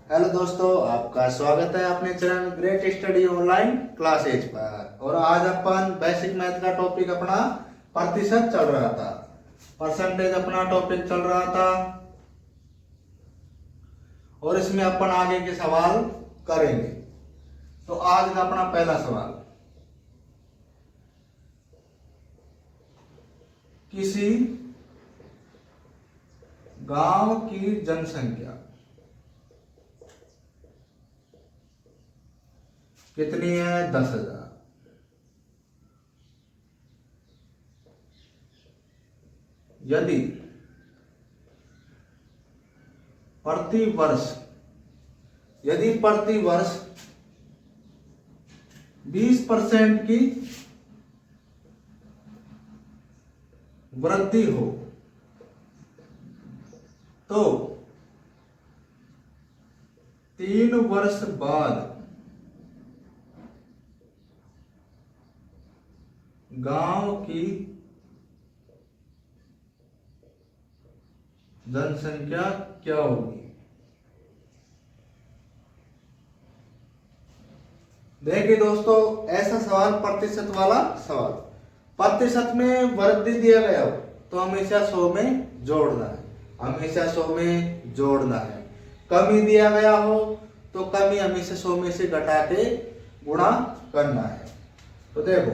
Hello दोस्तों, आपका स्वागत है अपने channel great study online classes पर। और आज अपन बेसिक मैथ का टॉपिक अपना प्रतिशत चल रहा था, परसेंटेज अपना टॉपिक चल रहा था। और इसमें अपन आगे के सवाल करेंगे। तो आज का अपना पहला सवाल, किसी गांव की जनसंख्या कितनी है? 10,000। यदि प्रति वर्ष 20% की वृद्धि हो तो 3 वर्ष बाद गांव की जनसंख्या क्या होगी? देखिए दोस्तों, ऐसा सवाल प्रतिशत वाला सवाल, प्रतिशत में वृद्धि दिया गया हो तो हमेशा 100 में जोड़ना है, हमेशा 100 में जोड़ना है। कमी दिया गया हो तो कमी हमेशा 100 में से घटा के गुणा करना है। तो देखो,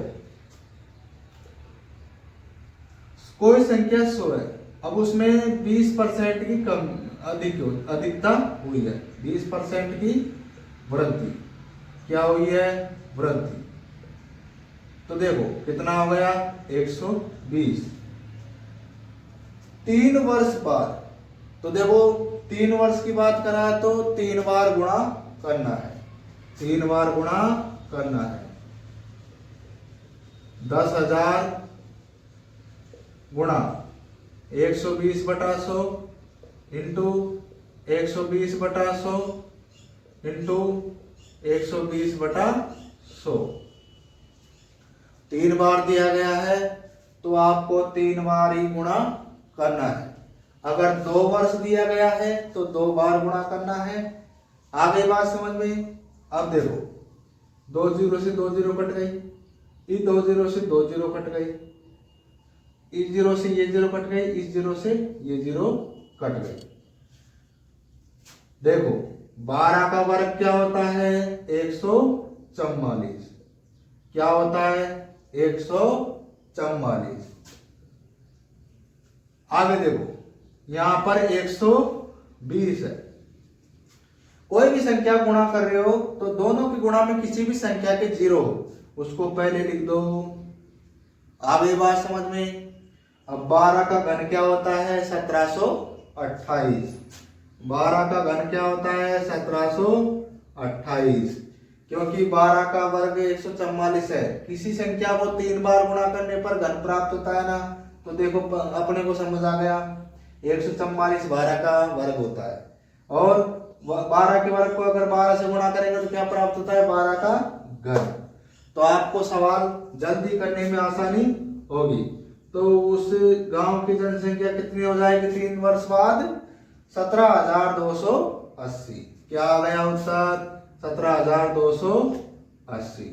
कोई संख्या 100 है, अब उसमें 20% की अधिकता हुई है, 20% की वृद्धि क्या हुई है? वृद्धि। तो देखो कितना हो गया? 120। 3 वर्ष बाद, तो देखो 3 वर्ष की बात करा है तो 3 बार गुणा करना है, 3 बार गुणा करना है। 10,000 गुणा 120/100 इंटू 120/100 इंटू 120/100। 3 बार दिया गया है तो आपको 3 बार ही गुणा करना है। अगर 2 वर्ष दिया गया है तो 2 बार गुणा करना है। आगे बात समझ में? अब देखो, 2 जीरो से 2 जीरो कट गई, इस 2 जीरो से 2 जीरो कट गई, इस जीरो से ये जीरो कट गई, इस जीरो से ये जीरो कट गई। देखो 12 का वर्ग क्या होता है? 144। क्या होता है? 144। आगे देखो, यहां पर 120 है। कोई भी संख्या गुणा कर रहे हो तो दोनों की गुणा में किसी भी संख्या के जीरो हो उसको पहले लिख दो। आगे बात समझ में? अब 12 का घन क्या होता है? 1728। 12 का घन क्या होता है? 1728। क्योंकि 12 का वर्ग 144 है, किसी संख्या को 3 बार गुणा करने पर घन प्राप्त होता है ना। तो देखो अपने को समझ आ गया, 144 12 का वर्ग होता है। और 12 के वर्ग को अगर 12 से गुणा करेंगे तो क्या प्राप्त होता है? 12 का घन। तो आपको सवाल जल्दी करने में आसानी होगी। तो उस गांव की जनसंख्या कितनी हो जाएगी 3 वर्ष बाद? 17,280। क्या आ गया उत्तर? 17,280।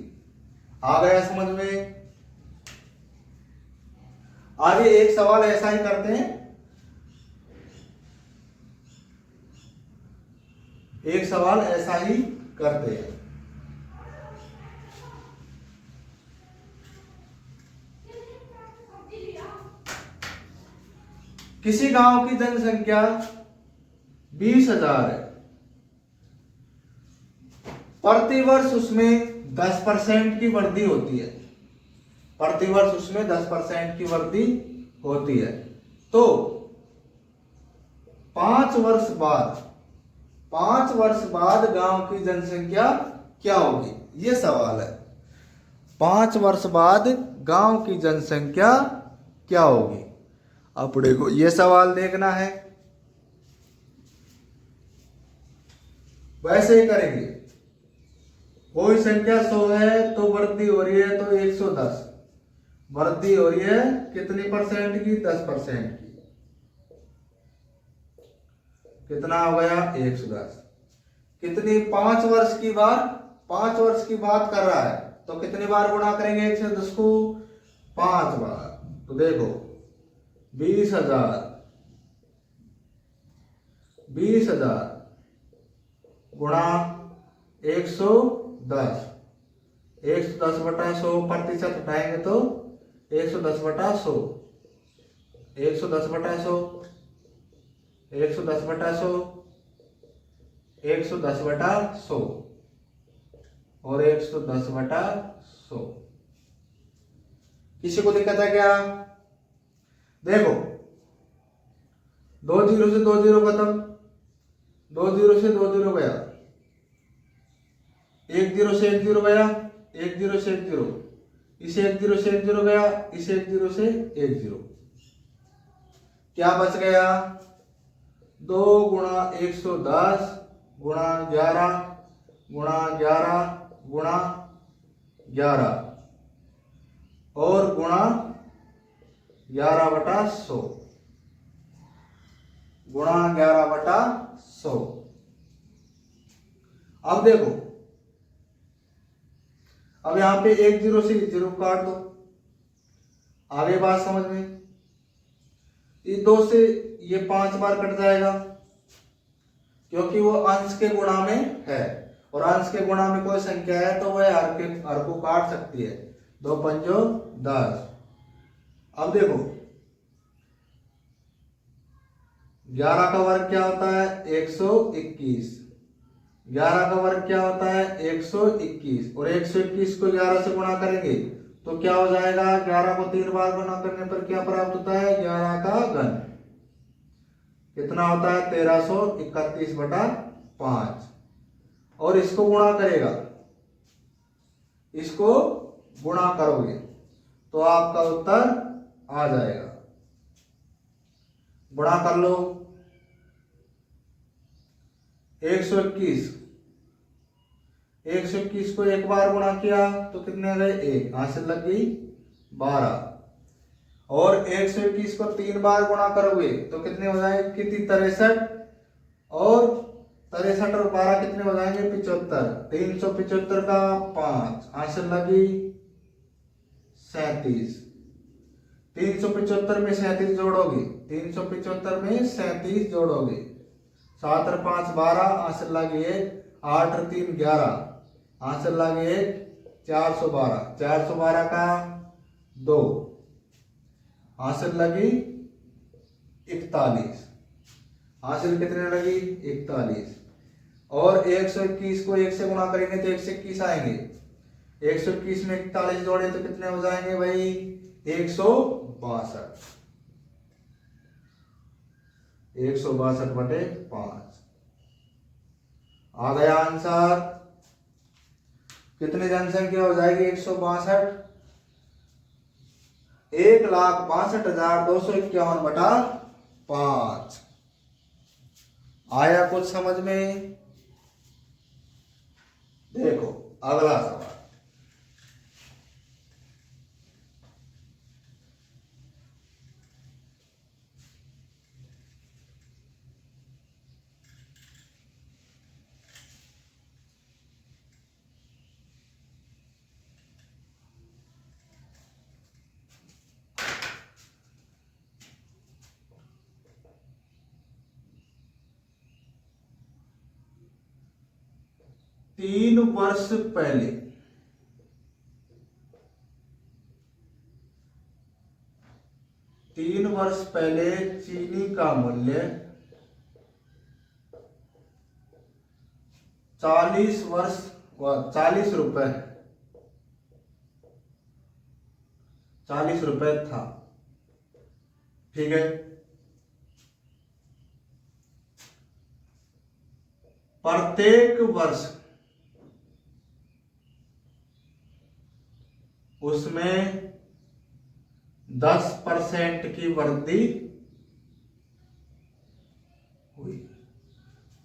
आ गया समझ में? आगे एक सवाल ऐसा ही करते हैं, एक सवाल ऐसा ही करते हैं। किसी गांव की जनसंख्या 20,000 है, प्रतिवर्ष उसमें 10% की वृद्धि होती है, प्रतिवर्ष उसमें 10% की वृद्धि होती है। तो 5 वर्ष बाद गांव की जनसंख्या क्या होगी? ये सवाल है। 5 वर्ष बाद गांव की जनसंख्या क्या होगी? अपने को ये सवाल देखना है। वैसे ही करेंगे, कोई संख्या 100 है तो वृद्धि हो रही है तो 110, वृद्धि हो रही है कितनी परसेंट की? 10% की। कितना हो गया? 110। कितनी 5 वर्ष की बार 5 वर्ष की बात कर रहा है, तो कितनी बार गुणा करेंगे 110 को 5 बार। तो देखो 20,000 गुणा 110, 110/100 प्रतिशत उठाएंगे तो 110/100, 110/100, 110/100, 110/100 और 110/100। किसी को दिक्कत है क्या? देखो 2 जीरो से 2 जीरो खत्म, 2 जीरो से 2 जीरो गया, 1 जीरो से 1 जीरो गया, 1 जीरो से 1 जीरो, इसे 1 जीरो से 1 जीरो गया, इसे 1 जीरो से 1 जीरो, क्या बच गया? 2 गुणा 110 गुणा 11 गुणा 11 गुणा 11 और गुणा 11/100, गुणा 11/100। अब देखो, अब यहां पे 1 जीरो से 1 जीरो काट दो, आगे बात समझ में। ये 2 से ये 5 बार कट जाएगा, क्योंकि वो अंश के गुणा में है, और अंश के गुणा में कोई संख्या है तो वह हर को काट सकती है। 2 पंजो 10। अब देखो 11 का वर्ग क्या होता है? 121। 11 का वर्ग क्या होता है? 121, और 121 को 11 से गुणा करेंगे तो क्या हो जाएगा? 11 को 3 बार गुणा करने पर क्या प्राप्त होता है? 11 का घन कितना होता है? 1331/5। और इसको गुणा करेगा, इसको गुणा करोगे तो आपका उत्तर आ जाएगा। गुणा कर लो 121, 121 को 1 बार गुणा किया तो कितने आ गए? 1, हासिल लग गई 12। और 121 को 3 बार गुणा करोगे तो कितने हो जाएंगे? कितनी? 63, और 63 और 12 कितने हो जाएंगे? 75। 375 का 5, हासिल लगी 37। 375 में 37 जोड़ोगे, 375 में 37 जोड़ोगे, 7 और 5 12, हासिल लगी 1, 8 और 3 11, हासिल लगी 1, 412। 412 का 2, हासिल लगी 41। हासिल कितने लगी? 41। और 121 को 1 से गुणा करेंगे तो 121 आएंगे, 121 में 41 जोड़े तो कितने हो जाएंगे भाई? 162। 162/5 आ गया आंसर। कितनी जनसंख्या हो जाएगी? 162। 1,62,251/5। आया कुछ समझ में? देखो अगला सवाल। तीन वर्ष पहले 3 वर्ष पहले चीनी का मूल्य 40 रुपए 40 रुपए था। ठीक है, प्रत्येक वर्ष उसमें 10% की वृद्धि हुई।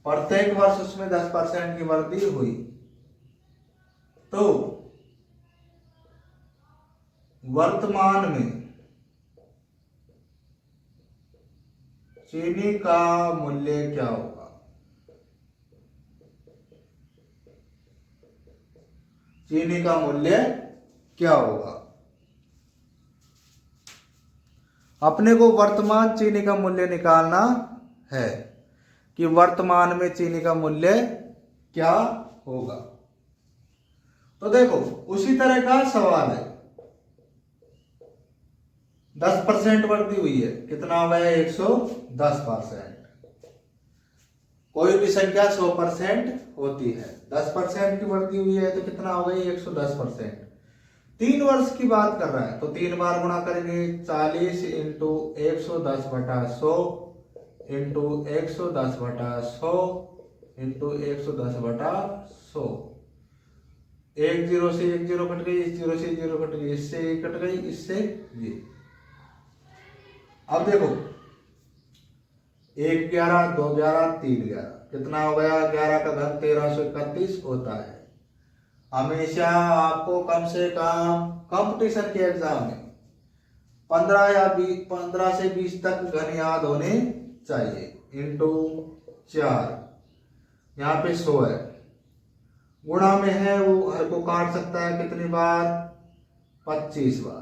प्रत्येक वर्ष उसमें 10% की वृद्धि हुई, तो वर्तमान में चीनी का मूल्य क्या होगा? चीनी का मूल्य क्या होगा। अपने को वर्तमान चीनी का मूल्य निकालना है कि वर्तमान में चीनी का मूल्य क्या होगा। तो देखो उसी तरह का सवाल है, 10% वृद्धि हुई है, कितना हुआ है 110%। कोई भी संख्या 100% होती है, 10% की वृद्धि हुई है तो कितना हो गई 110%। 3 वर्ष की बात कर रहा है तो 3 बार गुणा करेंगे, 40 इंटू 110/100 इंटू 110/100 इंटू 110/100। एक जीरो से एक जीरो कट गई, इस जीरो से जीरो कट गई, इससे एक कट गई, इससे ये। अब देखो 1 11 2 11 3 11 कितना हो गया, 11 का घन 1331 होता है। हमेशा आपको कम से कम कंपटीशन के एग्जाम में 15 से 20 तक घन याद होने चाहिए। इंटू 4, यहाँ पे 100 है, गुणा में है वो हर को काट सकता है कितनी बार, 25 बार।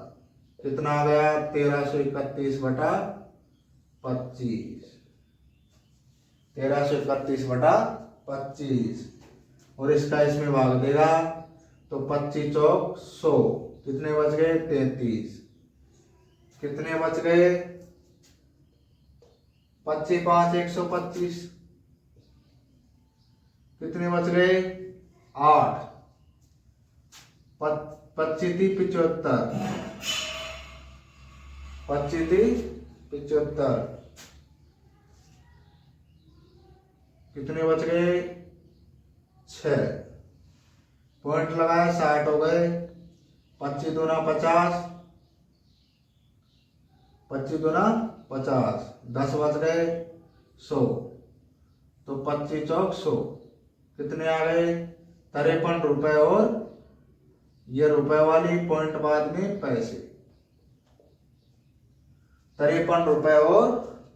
कितना आ गया 1331/25, 1331/25। और इसका इसमें भाग देगा तो 25 चौक 100, कितने बच गए 33। कितने बच गए 25 5 125, कितने बच गए 8। 25 थी 75, 25 थी 75, कितने बच गए 6। पॉइंट लगाए 60 हो गए, 25 दूना 50, 25 दूना 50, 10 बच गए 100, तो 25 चौक 100, कितने आ गए 53 रुपए। और ये रुपए वाली पॉइंट बाद में पैसे, 53 रुपए और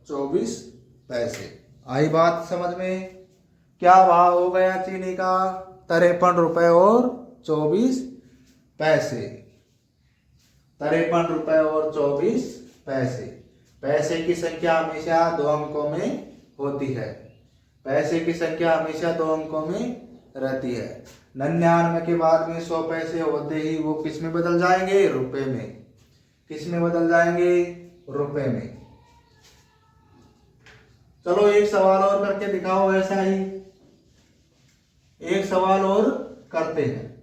24 पैसे। आई बात समझ में, क्या भाव हो गया चीनी का 53 रुपए और 24 पैसे, 53 रुपए और 24 पैसे। पैसे की संख्या हमेशा 2 अंकों में होती है, पैसे की संख्या हमेशा 2 अंकों में रहती है। 99 के बाद में 100 पैसे होते ही वो किस में बदल जाएंगे, रुपए में। किस में बदल जाएंगे, रुपए में। चलो एक सवाल और करके दिखाओ, ऐसा ही एक सवाल और करते हैं।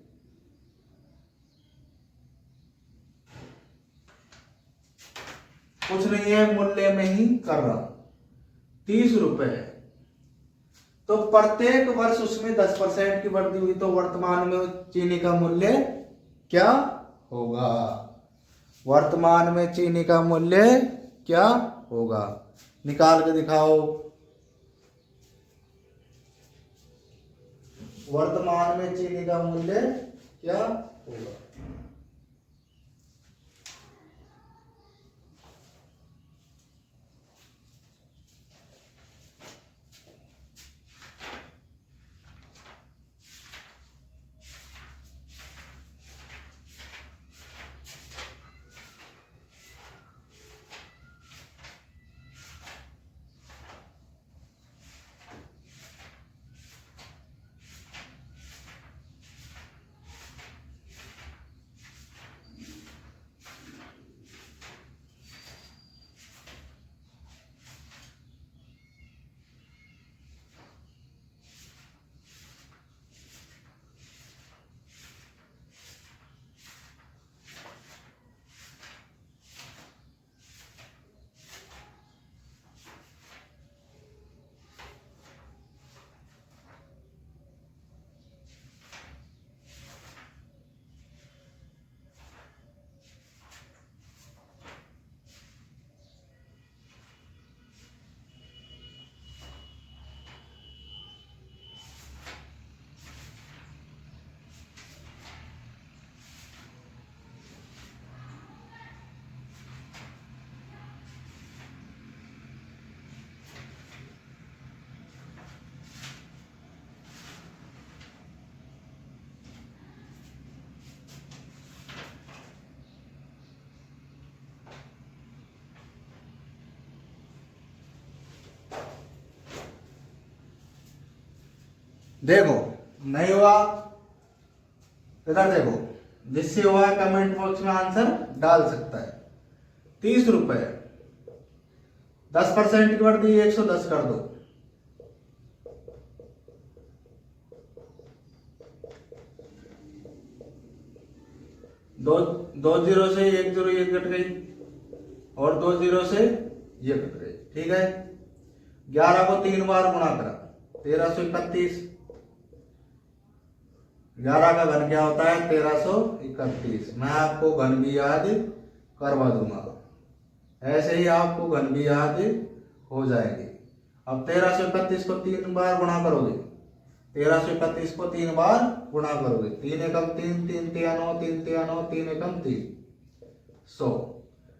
कुछ नहीं है, मूल्य में ही कर रहा हूं। 30 रुपए है तो प्रत्येक वर्ष उसमें 10% की वृद्धि हुई, तो वर्तमान में चीनी का मूल्य क्या होगा। वर्तमान में चीनी का मूल्य क्या होगा, निकाल के दिखाओ। वर्तमान में चीनी का मूल्य क्या होगा। देखो नहीं हुआ, इधर देखो, जिससे हुआ कमेंट बॉक्स में आंसर डाल सकता है। 30 रुपए, 10% की बढ़ती 110 कर दो। दो जीरो से एक जीरो ये कट गई, और 2 जीरो से ये कट गई, ठीक है। 11 को 3 बार गुणा करा, 1331। 11 का घन क्या होता है? 1331। मैं आपको घन भी याद करवा दूंगा, ऐसे ही आपको घन भी याद हो जाएंगे। अब 1331 को 3 बार गुणा करोगे, 1331 को 3 बार गुणा करोगे, 3 एकम 3, 3 तिया 9, 3 तिया 9, 3 एकम 3, 100।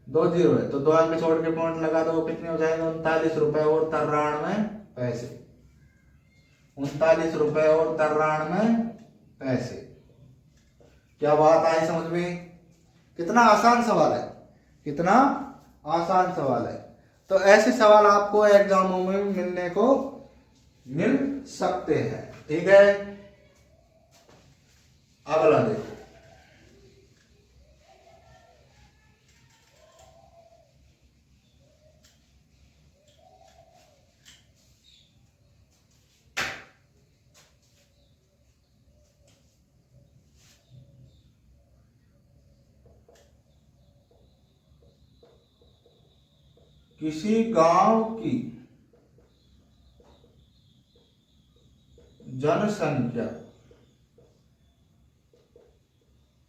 2 जीरो है तो 2 अंक छोड़ के पॉइंट लगा दो, कितने हो जाएंगे? 39 रुपए और 93 पैसे। 39 रुपए और 93 पैसे। क्या बात आई समझ में? कितना आसान सवाल है, कितना आसान सवाल है। तो ऐसे सवाल आपको एग्जामों में मिलने को मिल सकते हैं, ठीक है। अगला देखो, किसी गांव की जनसंख्या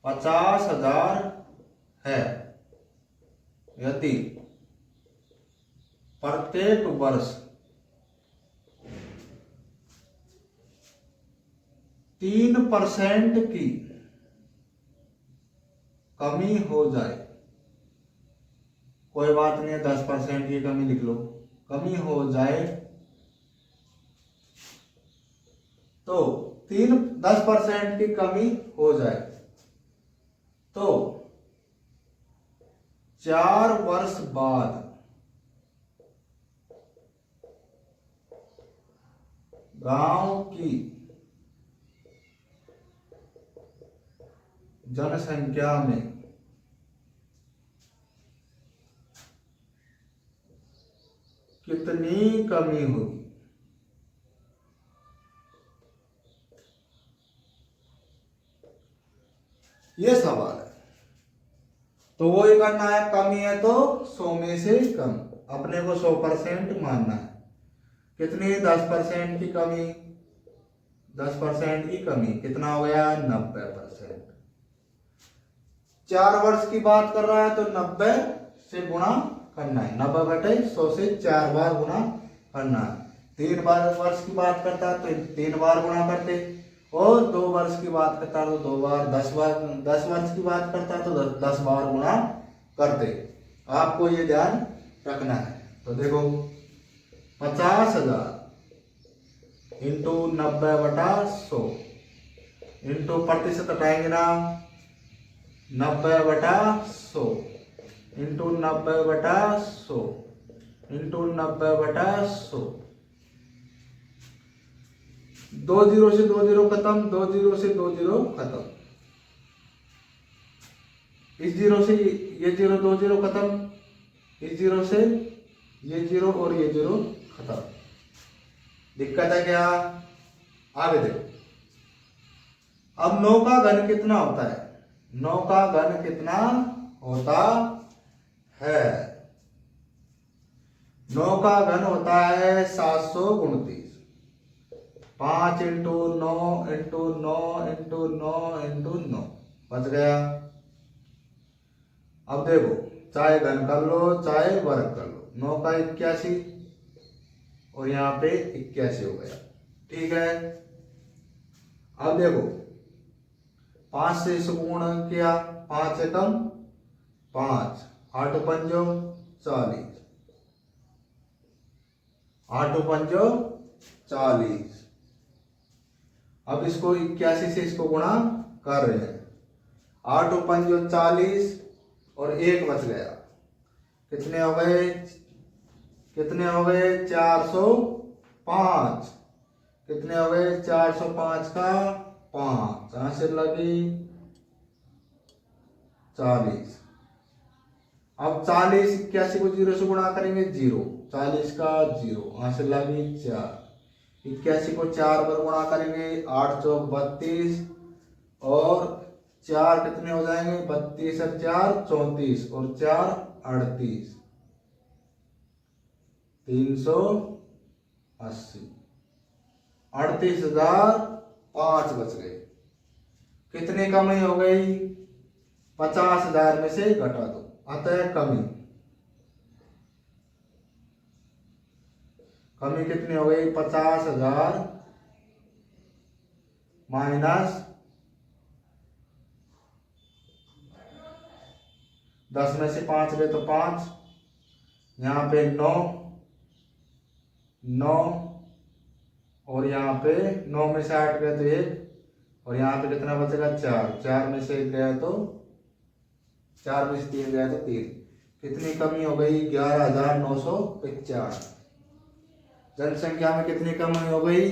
50,000 है, यदि प्रत्येक वर्ष 3% की कमी हो जाए, कोई बात नहीं है, 10% की कमी लिख लो, कमी हो जाए तो 10% की कमी हो जाए तो 4 वर्ष बाद गांव की जनसंख्या में कितनी कमी होगी? ये सवाल है। तो वो ही करना है, कमी है तो 100 में से कम, अपने को 100% मानना है। कितनी? 10% की कमी, 10% की कमी कितना हो गया? 90%। 4 वर्ष की बात कर रहा है तो 90 से गुणा करना है, 90/100 से 4 बार गुणा करना है। 3 वर्ष की बात करता है तो 3 बार गुणा करते, और 2 वर्ष की बात करता है तो 2 बार, 10 वर्ष की बात करता है तो 10 बार गुणा करते। आपको ये ध्यान रखना है। तो देखो 50,000 इंटू 90/100 इंटू प्रतिशत हटाएंगे ना, 90/100 इंटू 90/100 इंटू 90/100। 2 जीरो से 2 जीरो खत्म, 2 जीरो से 2 जीरो खत्म, इस जीरो से ये जीरो, 2 जीरो खत्म, इस जीरो से ये जीरो और ये जीरो खत्म। दिक्कत है क्या? आगे देखो, अब 9 का घन कितना होता है? 9 का घन कितना होता है? 9 का घन होता है 729। 5 इंटू 9 इंटू 9 इंटू 9 इंटू 9 बच गया। अब देखो, चाहे घन कर लो चाहे वर्ग कर लो, 9 का 81 और यहाँ पे 81 हो गया, ठीक है। अब देखो 5 से इसको गुणा किया, 5 एकम 5, 8 पंजो 40, 8 पंजो 40। अब इसको 81 से इसको गुणा कर रहे हैं, 8 पंजो 40 और 1 बच गया, कितने हो गए? कितने हो गए? 405। कितने हो गए 405 का 5, यहां से लगी 40। अब 40 81 को 0 से गुणा करेंगे 0, 40 का 0, यहां से लगी 4। 81 को 4 पर गुणा करेंगे 8 चौक 32 और 4 कितने हो जाएंगे 32 और 4 34 और 4 38, 380, 38,005 बच गए। कितनी कमी हो गई 50,000 में से घटा दो, अतः कमी कितनी हो गई 50,000 माइनस 10 में से 5 गए तो 5, यहाँ पे 9 और यहाँ पे 9 में से 8 गए तो 1 और यहाँ पे कितना बचेगा 4 में से 1 गया तो 4 में से 3 गया तो 3। कितनी कमी हो गई 11,995। जनसंख्या में कितनी कमी हो गई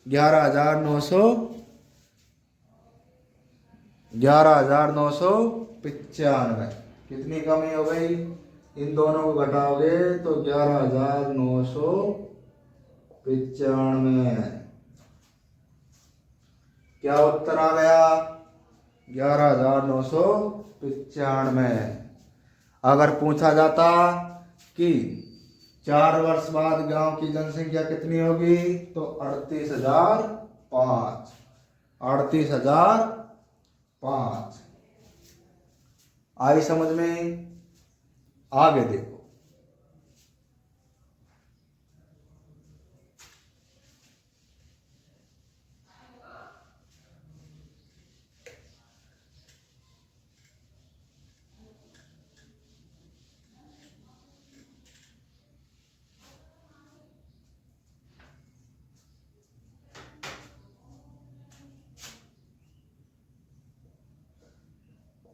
11,995। कितनी कमी हो गई, इन दोनों को घटाओगे तो 11,995। क्या उत्तर आ गया 11,995। अगर पूछा जाता कि 4 वर्ष बाद गांव की जनसंख्या कितनी होगी तो 38,005। 38,005 आई समझ में। आगे देखो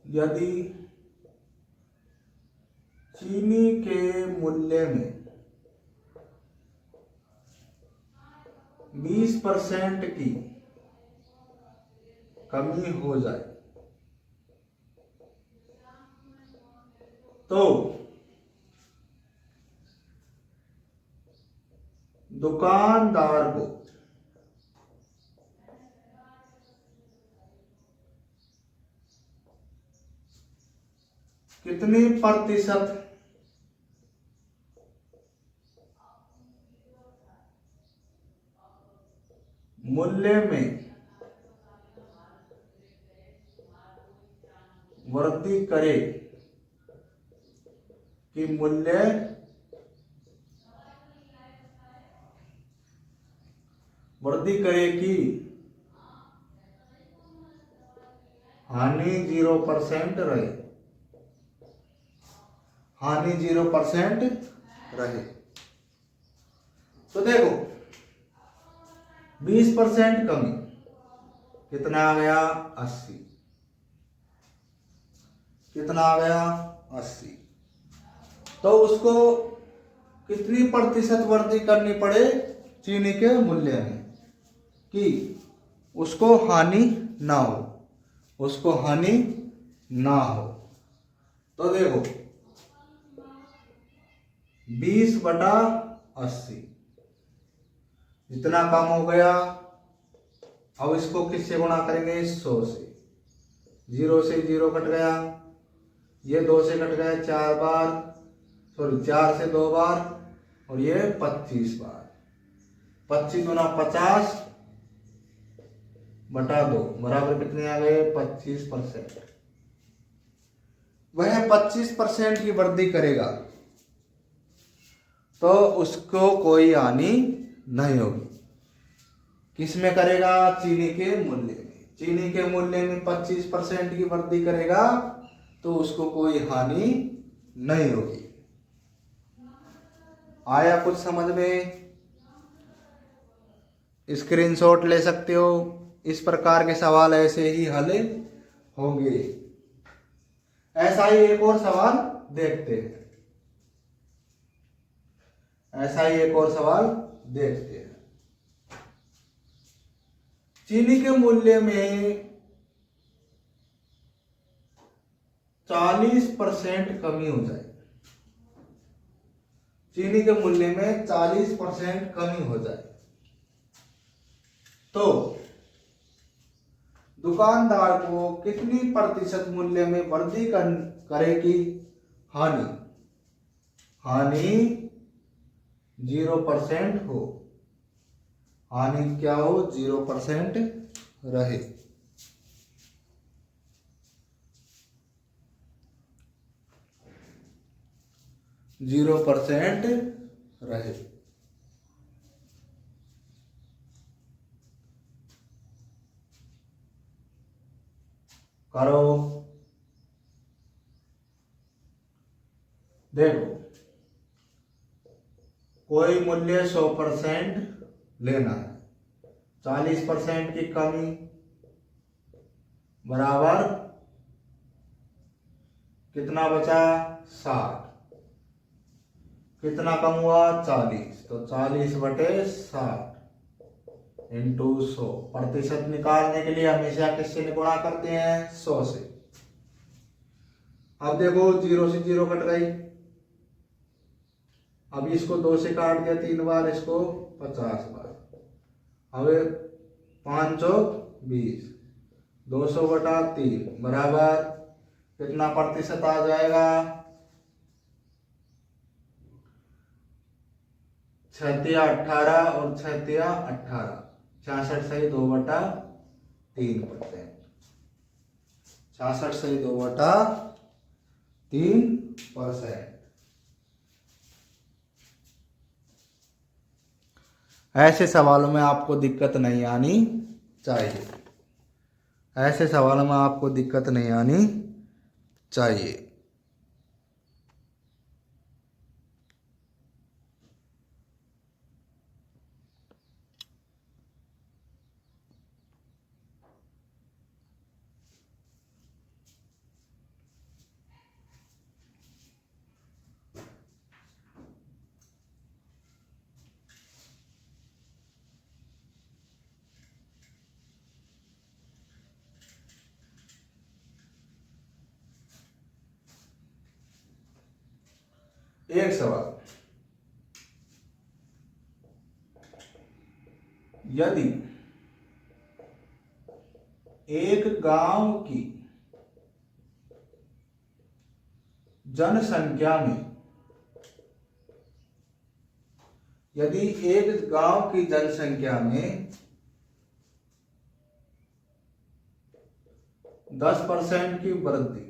यदि चीनी के मूल्य में 20% की कमी हो जाए तो दुकानदार को कितनी प्रतिशत मूल्य में वृद्धि करे कि मूल्य वृद्धि करे कि हानि 0% रहे, हानि 0% रहे। तो देखो 20% कमी कितना आ गया 80, कितना आ गया 80। तो उसको कितनी प्रतिशत वृद्धि करनी पड़े चीनी के मूल्य में कि उसको हानि ना हो, उसको हानि ना हो। तो देखो 20/80 जितना कम हो गया। अब इसको किससे गुणा करेंगे 100 से, 0 से 0 कट गया, ये 2 से कट गया 4 बार, सॉरी 4 से 2 बार और ये 25 बार। 25 गुना 50 बटा 2 बराबर कितने आ गए 25%। वह 25% की वृद्धि करेगा तो उसको कोई हानि नहीं होगी। किसमें करेगा चीनी के मूल्य में। चीनी के मूल्य में 25% की वृद्धि करेगा तो उसको कोई हानि नहीं होगी। आया कुछ समझ में? स्क्रीनशॉट ले सकते हो। इस प्रकार के सवाल ऐसे ही हल होंगे। ऐसा ही एक और सवाल देखते हैं, ऐसा ही एक और सवाल देखते हैं। चीनी के मूल्य में 40% कमी हो जाए, चीनी के मूल्य में 40% कमी हो जाए तो दुकानदार को कितनी प्रतिशत मूल्य में वृद्धि करेगी हानि? हानि 0% हो, हानि क्या हो? 0% रहे। जीरो परसेंट रहे। करो, देखो कोई मूल्य 100% लेना है, 40% की कमी बराबर कितना बचा? 60। कितना कम हुआ? 40। तो 40/60 इंटू 100। प्रतिशत निकालने के लिए हमेशा किससे गुणा करते हैं? 100 से। अब देखो 0 से 0 कट गई, अब इसको 2 से काट दिया 3 बार, इसको 50 बार। अब 5 चौक 20, 200/3 बराबर कितना प्रतिशत आ जाएगा? 6×18 और 6×18, 66 सही 2/3%। 66 सही 2/3%। ऐसे सवालों में आपको दिक्कत नहीं आनी चाहिए, ऐसे सवालों में आपको दिक्कत नहीं आनी चाहिए। एक सवाल, यदि एक गांव की जनसंख्या में, यदि एक गांव की जनसंख्या में 10% की वृद्धि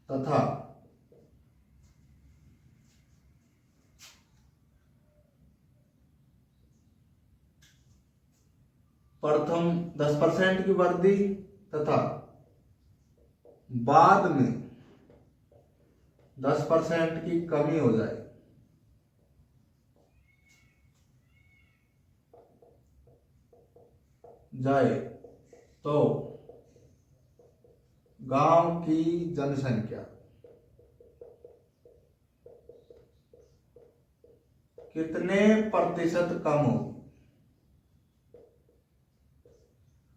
तथा प्रथम 10% की वृद्धि तथा बाद में 10% की कमी हो जाए तो गांव की जनसंख्या कितने प्रतिशत कम होगी?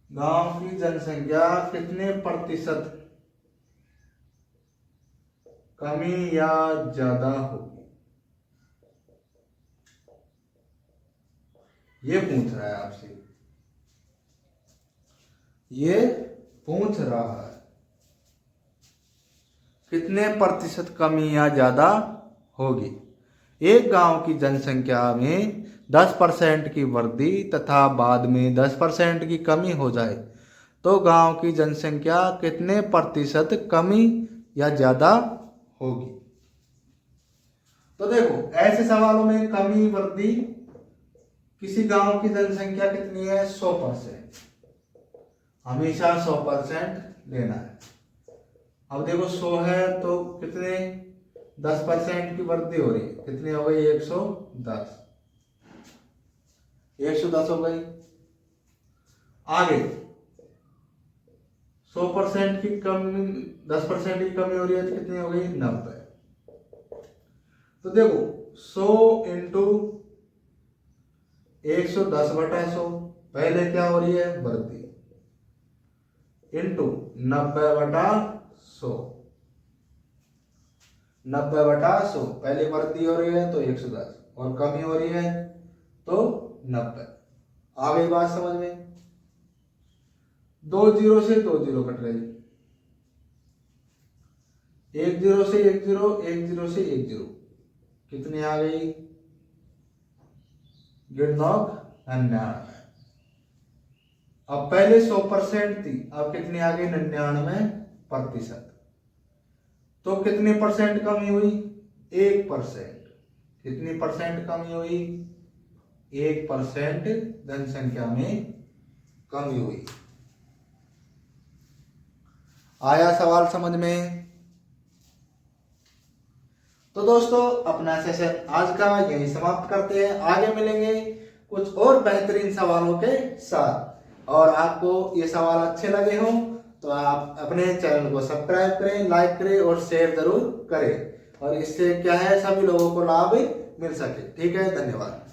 गांव की जनसंख्या कितने प्रतिशत कमी या ज्यादा होगी? ये पूछ रहा है आपसे, ये पूछ रहा है कितने प्रतिशत कमी या ज्यादा होगी। एक गांव की जनसंख्या में 10% की वृद्धि तथा बाद में 10% की कमी हो जाए तो गांव की जनसंख्या कितने प्रतिशत कमी या ज्यादा होगी? तो देखो ऐसे सवालों में कमी वृद्धि, किसी गांव की जनसंख्या कितनी है? 100%, हमेशा 100% लेना है। अब देखो 100 है तो कितने 10% की वृद्धि हो रही है, कितनी हो गई? 110, 110 हो गई। आगे 100% की कमी, 10% की कमी हो रही है तो कितनी हो गई? 90। तो देखो 100 इंटू 110/100, पहले क्या हो रही है वृद्धि, इंटू 90/100, 90/100, पहले वृद्धि हो रही है तो 110 और कमी हो रही है तो 90। आ गई बात समझ में। 2 0 से 2 0 कट रही, 1 0 से 1 0, 1 0 से 1 0, कितनी आ गई, गिणनौक 99। अब पहले 100% थी, अब कितनी आ गई 99%। तो कितने परसेंट कमी हुई, 1%। कितनी परसेंट कमी हुई, 1% धन संख्या में कमी हुई। आया सवाल समझ में। तो दोस्तों अपना सेशन आज का यही समाप्त करते हैं, आगे मिलेंगे कुछ और बेहतरीन सवालों के साथ। और आपको ये सवाल अच्छे लगे हों तो आप अपने चैनल को सब्सक्राइब करें, लाइक करें और शेयर जरूर करें, और इससे क्या है सभी लोगों को लाभ मिल सके। ठीक है, धन्यवाद।